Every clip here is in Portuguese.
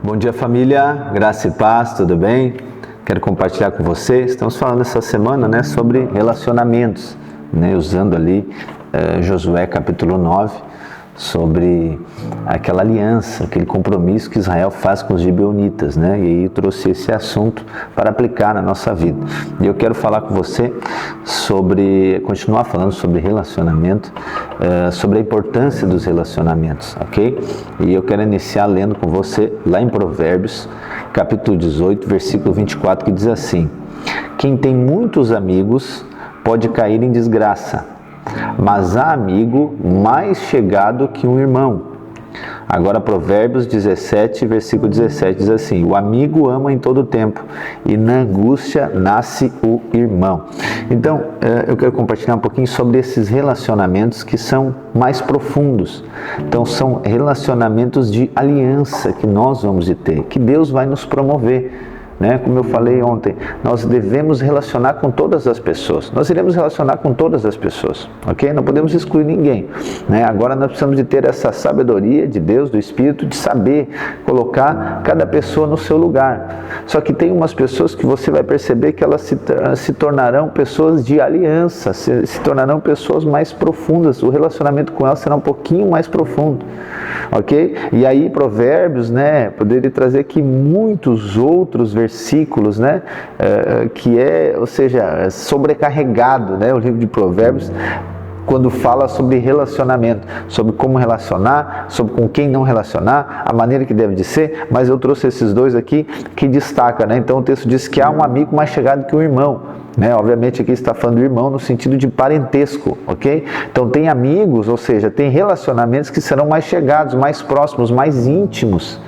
Bom dia, família, graça e paz, tudo bem? Quero compartilhar com vocês. Estamos falando essa semana, sobre relacionamentos, usando ali Josué capítulo 9, sobre aquela aliança, aquele compromisso que Israel faz com os gibeonitas, E aí eu trouxe esse assunto para aplicar na nossa vida. E eu quero falar com você continuar falando sobre relacionamento, sobre a importância dos relacionamentos, ok? E eu quero iniciar lendo com você lá em Provérbios, capítulo 18, versículo 24, que diz assim: quem tem muitos amigos pode cair em desgraça, mas há amigo mais chegado que um irmão. Agora Provérbios 17, versículo 17 diz assim: o amigo ama em todo tempo, e na angústia nasce o irmão. Então, eu quero compartilhar um pouquinho sobre esses relacionamentos que são mais profundos. Então, são relacionamentos de aliança que nós vamos ter, que Deus vai nos promover. Como eu falei ontem, nós devemos relacionar com todas as pessoas. Nós iremos relacionar com todas as pessoas, ok? Não podemos excluir ninguém. Agora nós precisamos de ter essa sabedoria de Deus, do Espírito, de saber colocar cada pessoa no seu lugar. Só que tem umas pessoas que você vai perceber que elas se tornarão pessoas de aliança, se tornarão pessoas mais profundas. O relacionamento com elas será um pouquinho mais profundo, ok? E aí Provérbios, poderia trazer aqui muitos outros versículos, que é sobrecarregado, o livro de Provérbios, quando fala sobre relacionamento, sobre como relacionar, sobre com quem não relacionar, a maneira que deve de ser. Mas eu trouxe esses dois aqui que destaca, Então o texto diz que há um amigo mais chegado que um irmão, Obviamente aqui está falando do irmão no sentido de parentesco, ok? Então tem amigos, ou seja, tem relacionamentos que serão mais chegados, mais próximos, mais íntimos,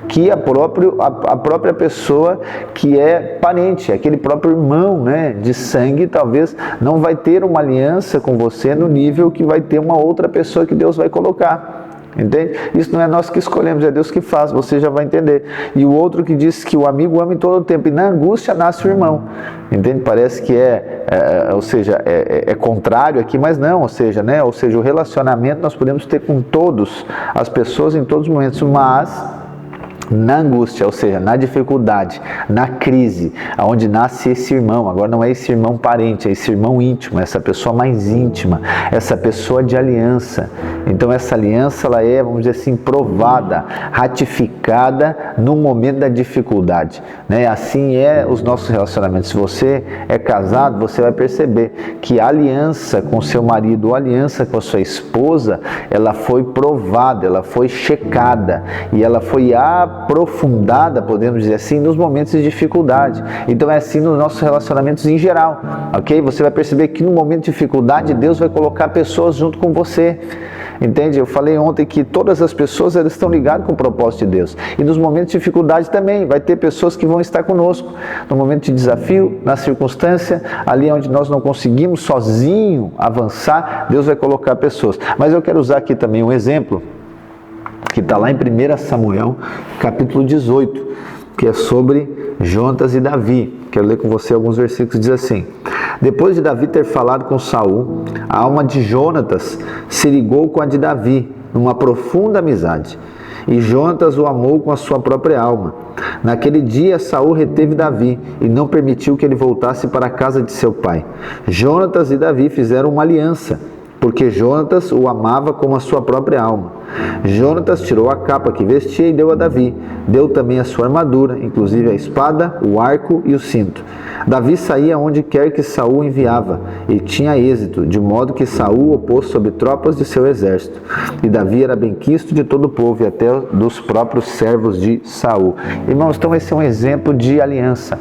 que a própria pessoa que é parente, aquele próprio irmão, de sangue, talvez não vai ter uma aliança com você no nível que vai ter uma outra pessoa que Deus vai colocar. Entende? Isso não é nós que escolhemos, é Deus que faz, você já vai entender. E o outro que diz que o amigo ama em todo o tempo, e na angústia nasce o irmão. Entende? Parece que é contrário aqui, mas não, ou seja, o relacionamento nós podemos ter com todas as pessoas em todos os momentos, mas na angústia, ou seja, na dificuldade, na crise, aonde nasce esse irmão. Agora não é esse irmão parente, é esse irmão íntimo, essa pessoa mais íntima, essa pessoa de aliança. Então essa aliança, ela é, vamos dizer assim, provada, ratificada no momento da dificuldade, Assim é os nossos relacionamentos. Se você é casado, você vai perceber que a aliança com seu marido, ou a aliança com a sua esposa, ela foi provada, ela foi checada, e ela foi aprofundada, podemos dizer assim, nos momentos de dificuldade. Então é assim nos nossos relacionamentos em geral, ok? Você vai perceber que no momento de dificuldade, Deus vai colocar pessoas junto com você. Entende? Eu falei ontem que todas as pessoas, elas estão ligadas com o propósito de Deus. E nos momentos de dificuldade também, vai ter pessoas que vão estar conosco. No momento de desafio, na circunstância, ali onde nós não conseguimos sozinho avançar, Deus vai colocar pessoas. Mas eu quero usar aqui também um exemplo, que está lá em 1 Samuel, capítulo 18, que é sobre Jonatas e Davi. Quero ler com você alguns versículos, diz assim: depois de Davi ter falado com Saul, a alma de Jonatas se ligou com a de Davi, numa profunda amizade. E Jonatas o amou com a sua própria alma. Naquele dia Saul reteve Davi e não permitiu que ele voltasse para a casa de seu pai. Jonatas e Davi fizeram uma aliança, porque Jonatas o amava como a sua própria alma. Jonatas tirou a capa que vestia e deu a Davi. Deu também a sua armadura, inclusive a espada, o arco e o cinto. Davi saía onde quer que Saul enviava, e tinha êxito, de modo que Saul o pôs sobre tropas de seu exército. E Davi era benquisto de todo o povo, e até dos próprios servos de Saul. Irmãos, então esse é um exemplo de aliança,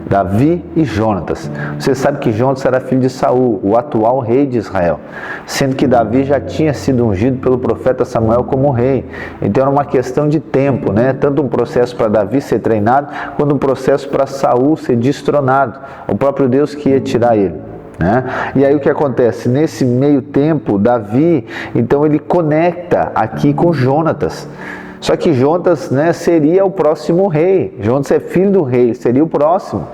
Davi e Jonatas. Você sabe que Jonatas era filho de Saul, o atual rei de Israel, sendo que Davi já tinha sido ungido pelo profeta Samuel como rei. Então era uma questão de tempo, Tanto um processo para Davi ser treinado, quanto um processo para Saul ser destronado. O próprio Deus que ia tirar ele. E aí o que acontece? Nesse meio tempo, Davi, então ele conecta aqui com Jonatas. Só que Jonatas, seria o próximo rei. Jonatas é filho do rei, seria o próximo.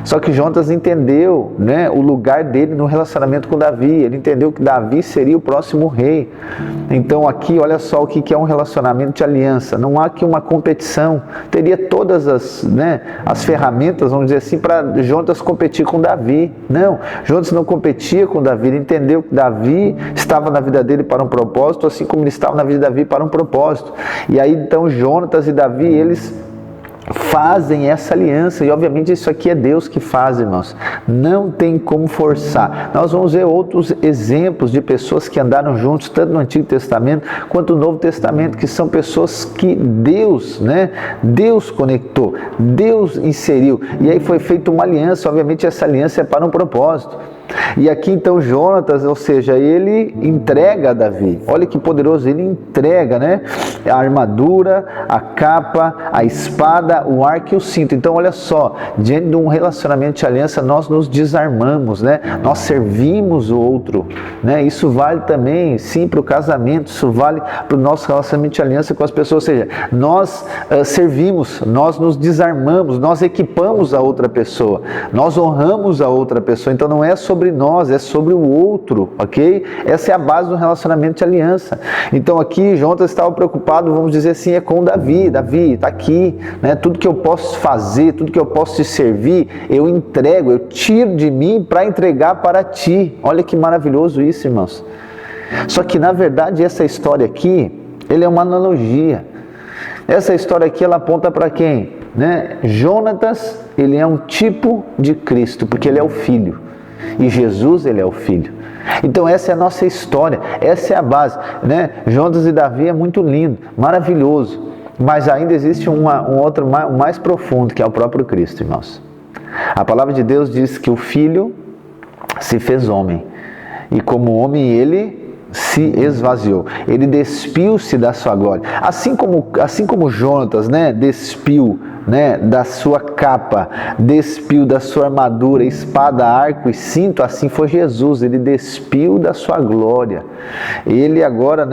Só que Jonatas entendeu, né, o lugar dele no relacionamento com Davi. Ele entendeu que Davi seria o próximo rei. Então aqui, olha só o que é um relacionamento de aliança. Não há aqui uma competição. Teria todas as ferramentas, vamos dizer assim, para Jonatas competir com Davi. Não, Jonatas não competia com Davi. Ele entendeu que Davi estava na vida dele para um propósito, assim como ele estava na vida de Davi para um propósito. E aí então Jonatas e Davi, eles fazem essa aliança, e obviamente isso aqui é Deus que faz, irmãos, não tem como forçar. Nós vamos ver outros exemplos de pessoas que andaram juntos, tanto no Antigo Testamento quanto no Novo Testamento, que são pessoas que Deus conectou, Deus inseriu, e aí foi feita uma aliança. Obviamente essa aliança é para um propósito. E aqui então Jonatas, ou seja, ele entrega a Davi. Olha que poderoso, ele entrega, a armadura, a capa, a espada, o arco e o cinto. Então olha só, diante de um relacionamento de aliança, nós nos desarmamos, nós servimos o outro, isso vale também, sim, para o casamento, isso vale para o nosso relacionamento de aliança com as pessoas, ou seja, nós servimos, nós nos desarmamos, nós equipamos a outra pessoa, nós honramos a outra pessoa. Então não é sobre nós, é sobre o outro, ok? Essa é a base do relacionamento de aliança. Então aqui Jonatas estava preocupado, vamos dizer assim, com Davi. Davi, está aqui, tudo que eu posso fazer, tudo que eu posso te servir, eu entrego, eu tiro de mim para entregar para ti. Olha que maravilhoso isso, irmãos. Só que na verdade essa história aqui, ele é uma analogia. Essa história aqui, ela aponta para quem? Jonatas, ele é um tipo de Cristo, porque ele é o Filho. E Jesus, ele é o Filho. Então essa é a nossa história, essa é a base, Jonatas e Davi é muito lindo, maravilhoso, mas ainda existe um outro mais profundo, que é o próprio Cristo, irmãos. A palavra de Deus diz que o Filho se fez homem, e como homem ele se esvaziou, ele despiu-se da sua glória, assim como Jonatas, despiu, da sua capa, despiu da sua armadura, espada, arco e cinto, assim foi Jesus, ele despiu da sua glória. Ele agora,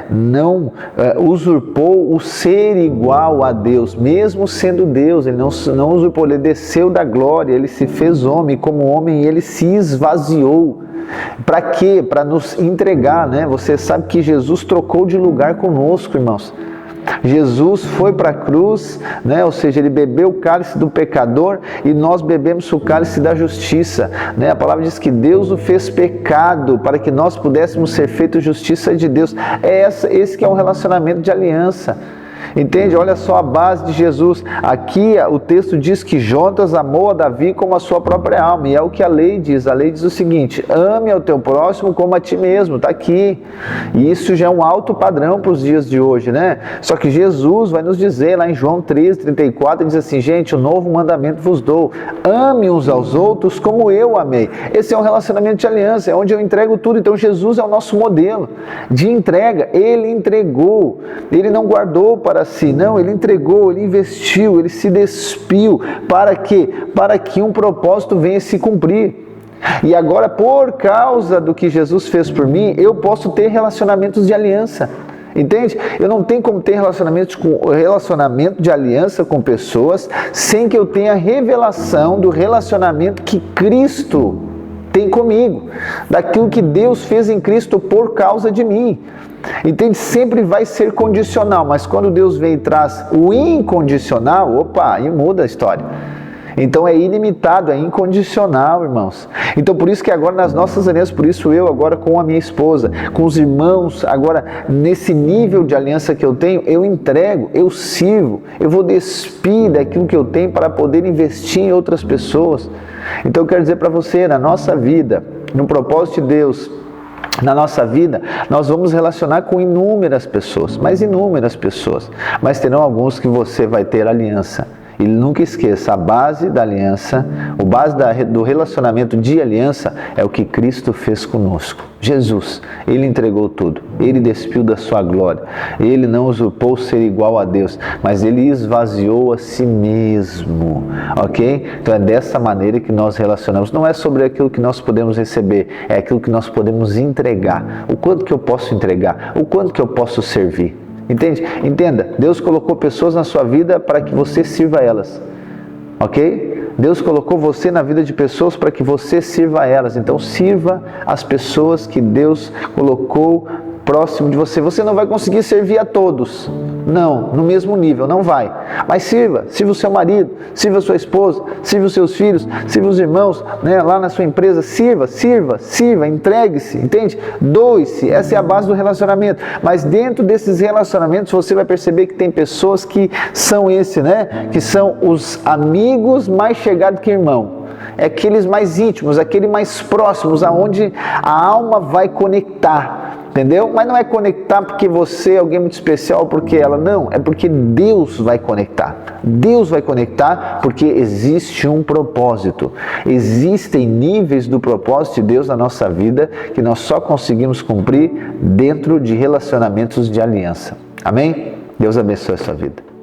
não usurpou o ser igual a Deus, mesmo sendo Deus, ele não usurpou, ele desceu da glória, ele se fez homem, como homem ele se esvaziou. Para quê? Para nos entregar, Você sabe que Jesus trocou de lugar conosco, irmãos. Jesus foi para a cruz, ou seja, ele bebeu o cálice do pecador e nós bebemos o cálice da justiça. A palavra diz que Deus o fez pecado para que nós pudéssemos ser feitos justiça de Deus. Esse que é um relacionamento de aliança. Entende? Olha só a base de Jesus. Aqui o texto diz que Jonatas amou a Davi como a sua própria alma. E é o que a lei diz. A lei diz o seguinte: ame ao teu próximo como a ti mesmo. Está aqui. E isso já é um alto padrão para os dias de hoje, Só que Jesus vai nos dizer lá em João 13:34, diz assim: gente, um novo mandamento vos dou. Ame uns aos outros como eu amei. Esse é um relacionamento de aliança, é onde eu entrego tudo. Então Jesus é o nosso modelo de entrega. Ele entregou. Ele não guardou para si, não, ele entregou, ele investiu, ele se despiu. Para quê? Para que um propósito venha se cumprir. E agora, por causa do que Jesus fez por mim, eu posso ter relacionamentos de aliança. Entende? Eu não tenho como ter relacionamento de aliança com pessoas sem que eu tenha a revelação do relacionamento que Cristo tem comigo, daquilo que Deus fez em Cristo por causa de mim. Entende? Sempre vai ser condicional, mas quando Deus vem e traz o incondicional, aí muda a história. Então é ilimitado, é incondicional, irmãos. Então por isso que agora nas nossas alianças, por isso eu agora com a minha esposa, com os irmãos, agora nesse nível de aliança que eu tenho, eu entrego, eu sirvo, eu vou despir daquilo que eu tenho para poder investir em outras pessoas. Então eu quero dizer para você, na nossa vida, no propósito de Deus, na nossa vida, nós vamos relacionar com inúmeras pessoas, mas terão alguns que você vai ter aliança. E nunca esqueça, a base da aliança, do relacionamento de aliança é o que Cristo fez conosco. Jesus, ele entregou tudo, ele despiu da sua glória, ele não usurpou ser igual a Deus, mas ele esvaziou a si mesmo, ok? Então é dessa maneira que nós relacionamos. Não é sobre aquilo que nós podemos receber, é aquilo que nós podemos entregar. O quanto que eu posso entregar, o quanto que eu posso servir. Entende? Entenda, Deus colocou pessoas na sua vida para que você sirva a elas, ok? Deus colocou você na vida de pessoas para que você sirva a elas. Então sirva as pessoas que Deus colocou próximo de você. Você não vai conseguir servir a todos, não, no mesmo nível, não vai. Mas sirva o seu marido, sirva a sua esposa, sirva os seus filhos, sirva os irmãos, né, lá na sua empresa. Sirva, entregue-se, entende? Doe-se, essa é a base do relacionamento. Mas dentro desses relacionamentos você vai perceber que tem pessoas que são né? Que são os amigos mais chegados que irmão. É aqueles mais íntimos, aqueles mais próximos, aonde a alma vai conectar, entendeu? Mas não é conectar porque você é alguém muito especial, porque ela, não, é porque Deus vai conectar. Deus vai conectar porque existe um propósito. Existem níveis do propósito de Deus na nossa vida que nós só conseguimos cumprir dentro de relacionamentos de aliança. Amém? Deus abençoe a sua vida.